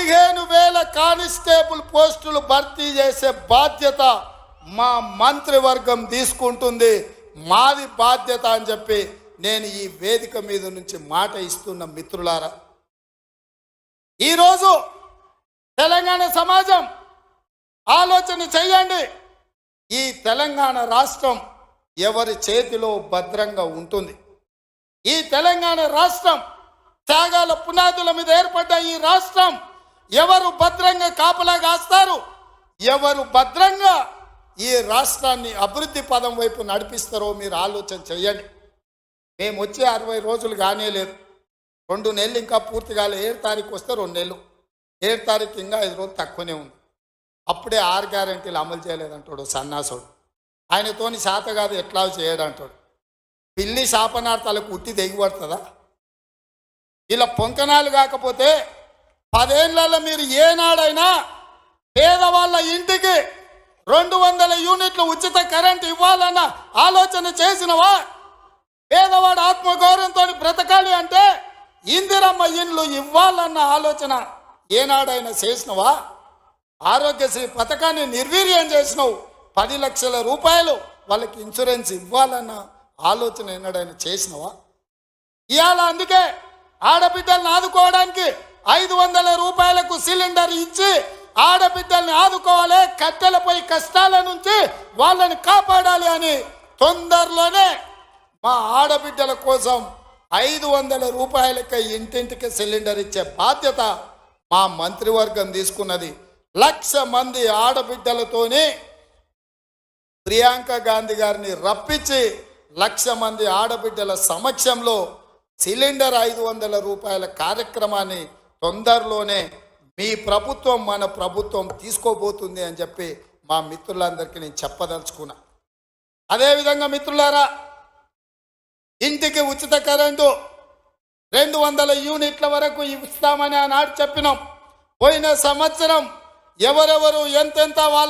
15,000 constable పోస్టులు భర్తీ చేసే బాధ్యత మా మంత్రివర్గం తీసుకుంటుంది, మాది బాధ్యత అని చెప్పి నేను ఈ వేదిక మీద నుంచి మాట ఇస్తున్న మిత్రులారా, ఈరోజు తెలంగాణ సమాజం ఆలోచన చేయండి. ఈ తెలంగాణ రాష్ట్రం ఎవరి చేతిలో భద్రంగా ఉంటుంది? ఈ తెలంగాణ రాష్ట్రం త్యాగాల పునాదుల మీద ఏర్పడ్డ ఈ రాష్ట్రం ఎవరు భద్రంగా కాపలా కాస్తారు? ఎవరు భద్రంగా ఈ రాష్ట్రాన్ని అభివృద్ధి పదం వైపు నడిపిస్తారో మీరు ఆలోచన చేయండి. మేము వచ్చే 60 రోజులు కానే లేదు, 2 నెలలు ఇంకా పూర్తి కాలే. 7 తారీఖు వస్తే 2 నెలలు, 7 తారీఖు ఇంకా 5 రోజులు తక్కువనే ఉంది. అప్పుడే 6 గ్యారెంటీలు అమలు చేయలేదంటాడు సన్నాసుడు. ఆయనతోని శాత కాదు ఎట్లా చేయడంటాడు. పిల్లి శాపనార్థాలకు ఉట్టి దిగిపడుతుందా? ఇలా పొంకనాలు కాకపోతే 10 ఏళ్లలో మీరు ఏనాడైనా పేదవాళ్ళ ఇంటికి 200 యూనిట్లు ఉచిత కరెంట్ ఇవ్వాలన్న ఆలోచన చేసినవా? పేదవాడు ఆత్మగౌరవంతో బ్రతకాలి అంటే ఇందిరమ్మ ఇండ్లు ఇవ్వాలన్న ఆలోచన ఏనాడైనా చేసినవా? ఆరోగ్యశ్రీ పథకాన్ని నిర్వీర్యం చేసినావు. 10 లక్షల రూపాయలు వాళ్ళకి ఇన్సూరెన్స్ ఇవ్వాలన్న ఆలోచన ఏనాడైనా చేసినవా? ఇవాళ అందుకే ఆడబిడ్డల్ని ఆదుకోవడానికి 500 రూపాయలకు సిలిండర్ ఇచ్చి ఆడబిడ్డల్ని ఆదుకోవాలి, కట్టెలపై కష్టాల నుంచి వాళ్ళని కాపాడాలి అని తొందరలోనే మా ఆడబిడ్డల కోసం 500 రూపాయలకి ఇంటింటికి సిలిండర్ ఇచ్చే బాధ్యత మా మంత్రివర్గం తీసుకున్నది. 1,00,000 మంది ఆడబిడ్డలతోనే ప్రియాంక గాంధీ గారిని రప్పించి 1,00,000 మంది ఆడబిడ్డల సమక్షంలో సిలిండర్ 500 రూపాయల కార్యక్రమాన్ని తొందరలోనే మీ ప్రభుత్వం మన ప్రభుత్వం తీసుకోబోతుంది అని చెప్పి మా మిత్రులందరికీ నేను చెప్పదలుచుకున్నా. అదేవిధంగా మిత్రులారా, ఇంటికి ఉచిత కరెంటు 200 యూనిట్ల వరకు ఇస్తామని ఆనాడు చెప్పినాం. పోయిన సంవత్సరం ఎవరెవరు ఎంతెంత వాళ్ళ